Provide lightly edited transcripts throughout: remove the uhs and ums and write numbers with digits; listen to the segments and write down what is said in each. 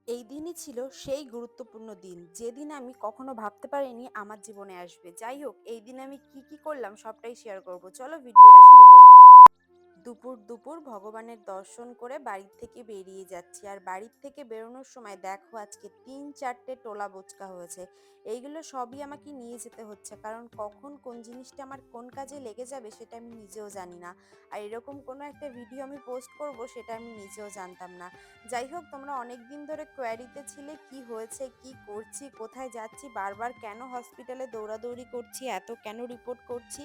এই দিনই ছিল সেই গুরুত্বপূর্ণ দিন, যেদিন আমি কখনো ভাবতে পারিনি আমার জীবনে আসবে। যাই হোক, এই দিন আমি কি কি করলাম সবটাই শেয়ার করব। চলো ভিডিওটা শুরু করি। দুপুর দুপুর ভগবানের দর্শন করে বাড়ির থেকে বেরিয়ে যাচ্ছি, আর বাড়ির থেকে বেরোনোর সময় দেখো আজকে ৩-৪টে টোলা বোচকা হয়েছে। এইগুলো সবই আমাকে নিয়ে যেতে হচ্ছে, কারণ কখন কোন জিনিসটা আমার কোন কাজে লেগে যাবে সেটা আমি নিজেও জানি না। আর এরকম কোনো একটা ভিডিও আমি পোস্ট করব সেটা আমি নিজেও জানতাম না। যাই হোক, তোমরা অনেক দিন ধরে কোয়ারিতে ছিলে কি হয়েছে, কি করছি, কোথায় যাচ্ছি, বারবার কেন হসপিটালে দৌড়াদৌড়ি করছি, এত কেন রিপোর্ট করছি।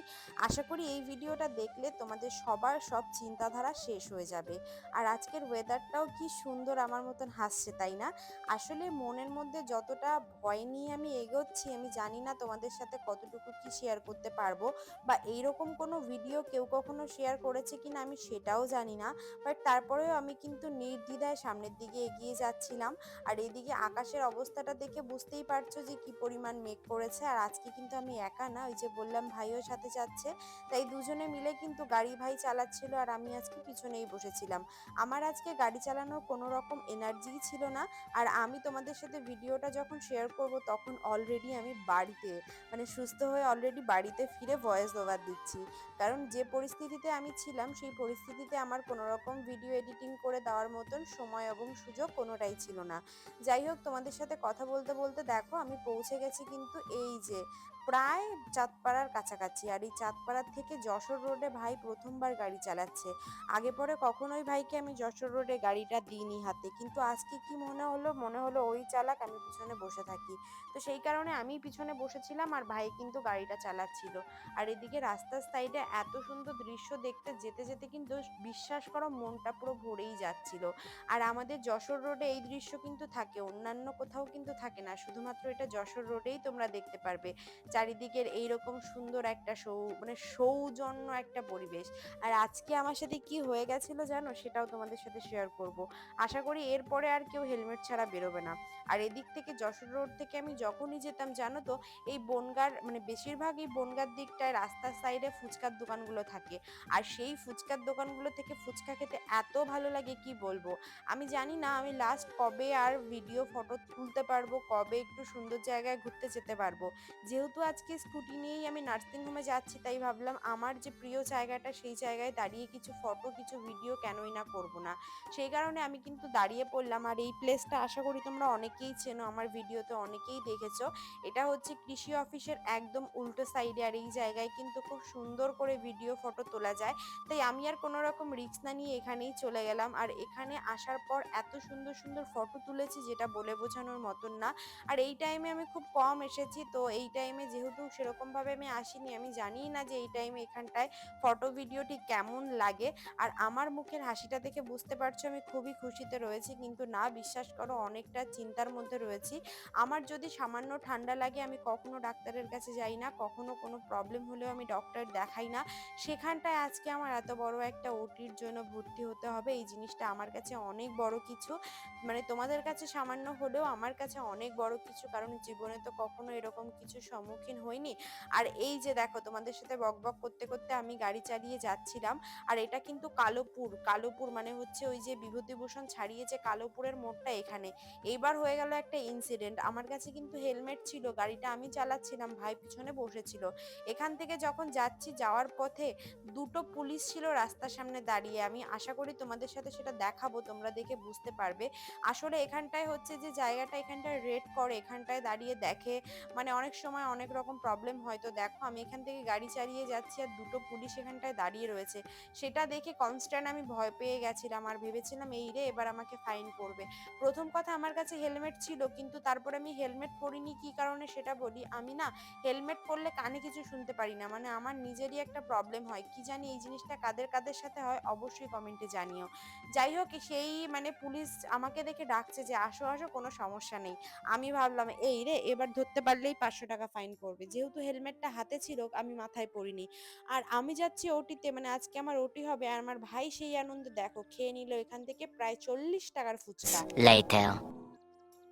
আশা করি এই ভিডিওটা দেখলে তোমাদের সবার সব চিন্তাধারা শেষ হয়ে যাবে। আর আজকের ওয়েদারটাও কি সুন্দর, আমার মতন হাসছে তাই না? আসলে মনের মধ্যে যতটা ভয় নিয়ে আমি এগোচ্ছি, আমি জানি না তোমাদের সাথে কতটুকু কি শেয়ার করতে পারবো, বা এইরকম কোনো ভিডিও কেউ কখনো শেয়ার করেছে কিনা আমি সেটাও জানি না। বাট তারপরেও আমি কিন্তু নির্দ্বিধায় সামনের দিকে এগিয়ে যাচ্ছিলাম। আর এইদিকে আকাশের অবস্থাটা দেখে বুঝতেই পারছো যে কি পরিমাণ মেঘ করেছে। আর আজকে কিন্তু আমি একা না, ওই যে বললাম ভাইও সাথে যাচ্ছে, তাই দুজনে মিলে কিন্তু গাড়ি ভাই চালাচ্ছিল আর আমি আজকে পিছনেই বসেছিলাম। আমার আজকে গাড়ি চালানোর কোনো রকম এনার্জিই ছিল না। আর আমি তোমাদের সাথে ভিডিওটা যখন শেয়ার করব তখন অলরেডি আমি বাড়িতে, মানে সুস্থ হয়ে অলরেডি বাড়িতে ফিরে ভয়েস ওভার দিচ্ছি। কারণ যে পরিস্থিতিতে আমি ছিলাম সেই পরিস্থিতিতে আমার কোনো রকম ভিডিও এডিটিং করে দেওয়ার মতন সময় এবং সুযোগ কোনোটাই ছিল না। যাই হোক, তোমাদের সাথে কথা বলতে বলতে দেখো আমি পৌঁছে গেছি কিন্তু এই যে প্রায় চাঁদপাড়ার কাছাকাছি। আর এই চাঁদপাড়ার থেকে যশোর রোডে ভাই প্রথমবার গাড়ি চালাচ্ছে। আগে পরে কখনোই ভাইকে আমি যশোর রোডে গাড়িটা দিইনি হাতে, কিন্তু আজকে কি মনে হলো ওই চালাক, আমি পিছনে বসে থাকি। তো সেই কারণে আমি পিছনে বসেছিলাম আর ভাই কিন্তু গাড়িটা চালাচ্ছিল। আর এদিকে রাস্তার সাইডে এত সুন্দর দৃশ্য দেখতে যেতে যেতে কিন্তু বিশ্বাস করো মনটা পুরো ভরেই যাচ্ছিল। আর আমাদের যশোর রোডে এই দৃশ্য কিন্তু থাকে, অন্যান্য কোথাও কিন্তু থাকে না, শুধুমাত্র এটা যশোর রোডেই তোমরা দেখতে পারবে। চারিদিকের এইরকম সুন্দর একটা সৌজন্য একটা পরিবেশ। আর আজকে আমার সাথে কি হয়ে গেছিল জানো, সেটাও তোমাদের সাথে শেয়ার করব। আশা করি এরপরে আর কেউ হেলমেট ছাড়া বেরোবে না। আর এদিক থেকে যশোর রোড থেকে আমি যখনই যেতাম জানো তো, এই বনগাঁর মানে বেশিরভাগ এই বনগাঁর দিকটায় রাস্তার সাইডে ফুচকার দোকানগুলো থাকে। আর সেই ফুচকার দোকানগুলো থেকে ফুচকা খেতে এত ভালো লাগে কি বলবো। আমি জানি না আমি লাস্ট কবে আর ভিডিও ফটো তুলতে পারবো, কবে একটু সুন্দর জায়গায় ঘুরতে যেতে পারবো। যেহেতু আজকে স্কুটি নিয়েই আমি নার্সিং হোমে যাচ্ছি, তাই ভাবলাম আমার যে প্রিয় জায়গাটা সেই জায়গায় দাঁড়িয়ে কিছু ফটো কিছু ভিডিও কেনই না করব না। সেই কারণে আমি কিন্তু দাঁড়িয়ে পড়লাম। আর এই প্লেসটা আশা করি তোমরা অনেকেই চেনো, আমার ভিডিওতে অনেকেই দেখেছো। এটা হচ্ছে কৃষি অফিসের একদম উল্টো সাইডে। আর এই জায়গায় কিন্তু খুব সুন্দর করে ভিডিও ফটো তোলা যায়। তাই আমি আর কোনো রকম রিস্ক না নিয়ে এখানেই চলে গেলাম। আর এখানে আসার পর এত সুন্দর সুন্দর ফটো তুলেছি যেটা বলে বোঝানোর মতন না। আর এই টাইমে আমি খুব কম এসেছি, তো এই টাইমে যেহেতু সেরকমভাবে আমি আসিনি, আমি জানিই না যে এই টাইমে এখানটায় ফটো ভিডিও ঠিক কেমন লাগে। আর আমার মুখের হাসিটা দেখে বুঝতে পারছো আমি খুবই খুশিতে রয়েছি, কিন্তু না, বিশ্বাস করো অনেকটা চিন্তার মধ্যে রয়েছি। আমার যদি সামান্য ঠান্ডা লাগে আমি কখনো ডাক্তারের কাছে যাই না, কখনো কোনো প্রবলেম হলেও আমি ডক্টর দেখাই না। সেখানটায় আজকে আমার এত বড় একটা ওটির জন্য ভর্তি হতে হবে, এই জিনিসটা আমার কাছে অনেক বড় কিছু। মানে তোমাদের কাছে সামান্য হলেও আমার কাছে অনেক বড় কিছু, কারণ জীবনে তো কখনো এরকম কিছু সম্মুখীন হইনি। আর এই যে দেখো তোমাদের সাথে বকবক করতে করতে আমি গাড়ি চালিয়ে যাচ্ছিলাম। আর এটা কিন্তু কালোপুর, কালোপুর মানে হচ্ছে ওই যে বিভূতিভূষণ ছাড়িয়ে যে কালোপুরের মোড়টা এখানে। এইবার হয়ে গেল একটা ইনসিডেন্ট, আমার কাছে কিন্তু হেলমেট ছিল, গাড়িটা আমি চালাচ্ছিলাম, ভাই পিছনে বসেছিল। এখান থেকে যখন যাচ্ছি যাওয়ার পথে দুটো পুলিশ ছিল রাস্তার সামনে দাঁড়িয়ে, আমি আশা করি তোমাদের সাথে সেটা দেখাবো, তোমরা দেখে বুঝতে পারবে। আসলে এখানটায় হচ্ছে যে জায়গাটা এখানটায় রেড করে, এখানটায় দাঁড়িয়ে দেখে, মানে অনেক সময় অনেক রকম প্রবলেম হয়। তো দেখো আমি এখান থেকে গাড়ি চালিয়ে যাচ্ছি আর দুটো পুলিশ এখানটায় দাঁড়িয়ে রয়েছে। সেটা দেখে কনস্ট্যান্ট আমি ভয় পেয়ে গেছিলাম আর ভেবেছিলাম এই রে এবার আমাকে ফাইন করবে। প্রথম কথা আমার কাছে হেলমেট ছিল, কিন্তু তারপরে আমি হেলমেট পরিনি কি কারণে সেটা বলি। আমি না হেলমেট পরলে কানে কিছু শুনতে পারি না, মানে আমার নিজেরই একটা প্রবলেম হয়, কি জানি এই জিনিসটা কাদের কাদের সাথে হয় অবশ্যই কমেন্টে জানিও। যাই হোক, সেই মানে পুলিশ আমাকে দেখে ডাকছে যে আসো আসো, কোনো সমস্যা নেই। আমি ভাবলাম এই রে এবার ধরতে পারলেই 500 টাকা ফাইন করবে, যেহেতু হেলমেটটা হাতে ছিল আমি মাথায় পরিনি। আর আমি যাচ্ছি ওটিতে, মানে আজকে আমার ওটি হবে, আর আমার ভাই সেই আনন্দ দেখো খেয়ে নিল এখান থেকে প্রায় 40 টাকার ফুচকা। Later.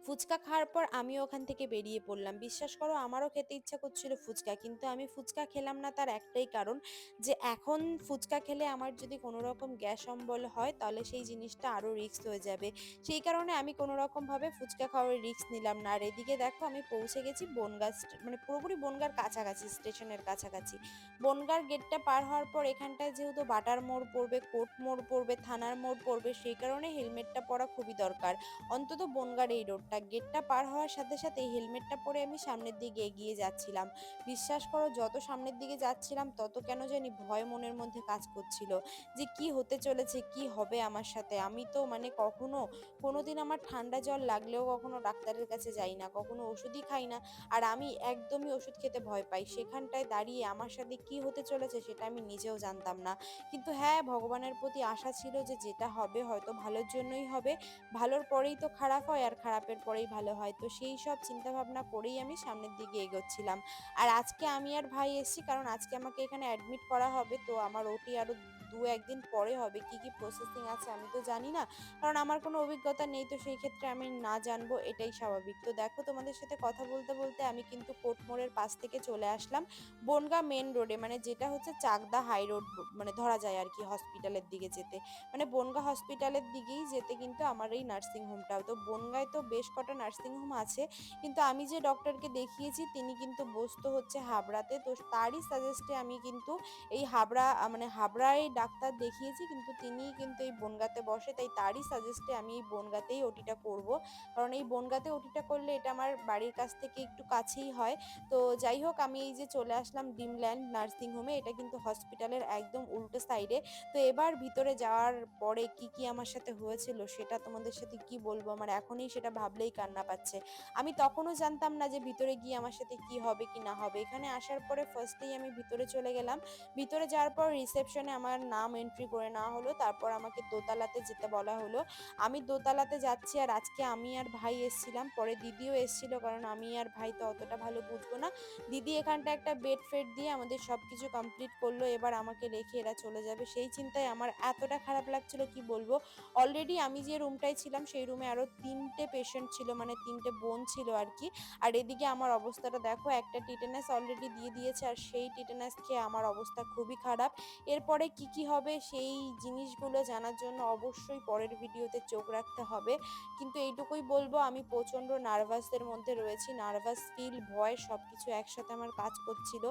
ফুচকা খাওয়ার পর আমিও ওখান থেকে বেরিয়ে পড়লাম। বিশ্বাস করো আমারও খেতে ইচ্ছা করছিল ফুচকা। কিন্তু আমি ফুচকা খেলাম না তার একটাই কারণ যে এখন ফুচকা খেলে আমার যদি কোনো রকম গ্যাস অম্বল হয় তাহলে সেই জিনিসটা আরো রিস্ক হয়ে যাবে। সেই কারণে আমি কোনো রকমভাবে ফুচকা খাওয়ার রিস্ক নিলাম না। আর এদিকে দেখো আমি পৌঁছে গেছি বনগাঁ মানে পুরোপুরি বনগাঁর কাছাকাছি, স্টেশনের কাছাকাছি। বনগাঁর গেটটা পার হওয়ার পর এখানটায় যেহেতু বাটার মোড় পড়বে, কোর্ট মোড় পড়বে, থানার মোড় পড়বে, সেই কারণে হেলমেটটা পরা খুবই দরকার। অন্তত বনগাঁর এই রোডটা গেটটা পার হওয়ার সাথে সাথে হেলমেটটা পরে আমি সামনের দিকে এগিয়ে যাচ্ছিলাম। বিশ্বাস করো যত সামনের দিকে যাচ্ছিলাম তত কেন জানি ভয় মনের মধ্যে কাজ করছিল যে কি হতে চলেছে, কি হবে আমার সাথে। আমি তো মানে কখনো কোনোদিন আমার ঠান্ডা জ্বর লাগলেও কখনো ডাক্তারের কাছে যাই না, কখনো ওষুধই খাই না। আর আমি একদমই ওষুধ খেতে ভয় পাই। সেখানটায় দাঁড়িয়ে আমার সাথে কি হতে চলেছে সেটা আমি নিজেও জানতাম না। কিন্তু হ্যাঁ, ভগবানের প্রতি আশা ছিল যে যেটা হবে হয়তো ভালোর জন্যই হবে। ভালোর পরেই তো খারাপ হয় আর খারাপের পরেই ভালো হয়। তো সেই সব চিন্তাভাবনা করেই আমি সামনের দিকে এগোচ্ছিলাম। আর আজকে আমি আর ভাই এসেছি কারণ আজকে আমাকে এখানে অ্যাডমিট করা হবে। তো আমার ওটি আরো ২-১ দিন পরে হবে। কি, কি প্রসেসিং আছে আমি তো জানি না। কারণ আমার কোনো অভিজ্ঞতা নেই, তো সেই ক্ষেত্রে আমি না জানবো এটাই স্বাভাবিক। তো দেখো তোমাদের সাথে কথা বলতে, বলতে আমি কিন্তু কোর্ট মোড়ের পাশ থেকে চলে আসলাম বনগাঁ মেইন রোডে, মানে যেটা হচ্ছে চাকদা হাই রোড মানে ধরা যায় আরকি হসপিটালের দিকে যেতে। মানে বনগাঁ হসপিটালের দিকেই যেতে কিন্তু আমার এই নার্সিং হোমটাও। তো বনগাঁয় তো বেশ কটা নার্সিং হোম আছে। কিন্তু আমি যে ডক্টরকে দেখিয়েছি তিনি কিন্তু বসতো হচ্ছে হাবড়াতে। তো তারই সাজেস্টে আমি কিন্তু এই হাবড়া মানে হাবড়ায় ডাক্তার দেখিয়েছি কিন্তু তিনিই কিন্তু এই বনগাঁতে বসে। তাই তারই সাজেস্টে আমি এই বনগাঁতেই ওটিটা করব। কারণ এই বনগাঁতে ওটিটা করলে এটা আমার বাড়ির কাছ থেকে একটু কাছেই হয়। তো যাই হোক আমি এই যে চলে আসলাম ড্রিমল্যান্ড নার্সিং হোমে। এটা কিন্তু হসপিটালের একদম উল্টো সাইডে। তো এবার ভিতরে যাওয়ার পরে কি, কি আমার সাথে হয়েছিল সেটা তোমাদের সাথে কি বলবো? আমার এখনই সেটা ভাবলেই কান্না পাচ্ছে। আমি তখনও জানতাম না যে ভিতরে গিয়ে আমার সাথে কি হবে কি না হবে। এখানে আসার পরে ফার্স্টেই আমি ভিতরে চলে গেলাম। ভিতরে যাওয়ার পর রিসেপশনে আমার নাম এন্ট্রি করে নেওয়া হলো। তারপর আমাকে দোতলাতে যেতে বলা হলো। আমি দোতলাতে যাচ্ছি আর আজকে আমি আর ভাই এসেছিলাম। পরে দিদিও এসেছিল কারণ আমি আর ভাই তো অতটা ভালো বুঝবো না। দিদি এখানটা একটা বেড ফেড দিয়ে আমাদের সবকিছু কমপ্লিট করলো। এবার আমাকে রেখে এরা চলে যাবে। সেই চিন্তায় আমার এতটা খারাপ লাগছিল কি বলবো। অলরেডি আমি যে রুমটায় ছিলাম সেই রুমে আরো ৩টে পেশেন্ট ছিল, মানে ৩টে বোন ছিল আরকি। আর এদিকে আমার অবস্থাটা দেখো, একটা টিটেনাস অলরেডি দিয়ে দিয়েছে আর সেই টিটেনাস খেয়ে আমার অবস্থা খুবই খারাপ। এরপরে কি, কি হবে সেই জিনিসগুলো জানার জন্য অবশ্যই পরের ভিডিওতে চোখ রাখতে হবে। কিন্তু এইটুকুই বলবো আমি প্রচন্ড নার্ভাসের মধ্যে রয়েছি। নার্ভাস ফিল, ভয় সবকিছু একসাথে আমার কাজ করছিল।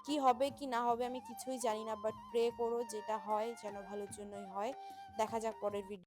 কি হবে কি না হবে আমি কিছুই জানি না। বাট প্রে করো যেটা হয় যেন ভালোর জন্যই হয়। দেখা যাক পরের ভিডিও।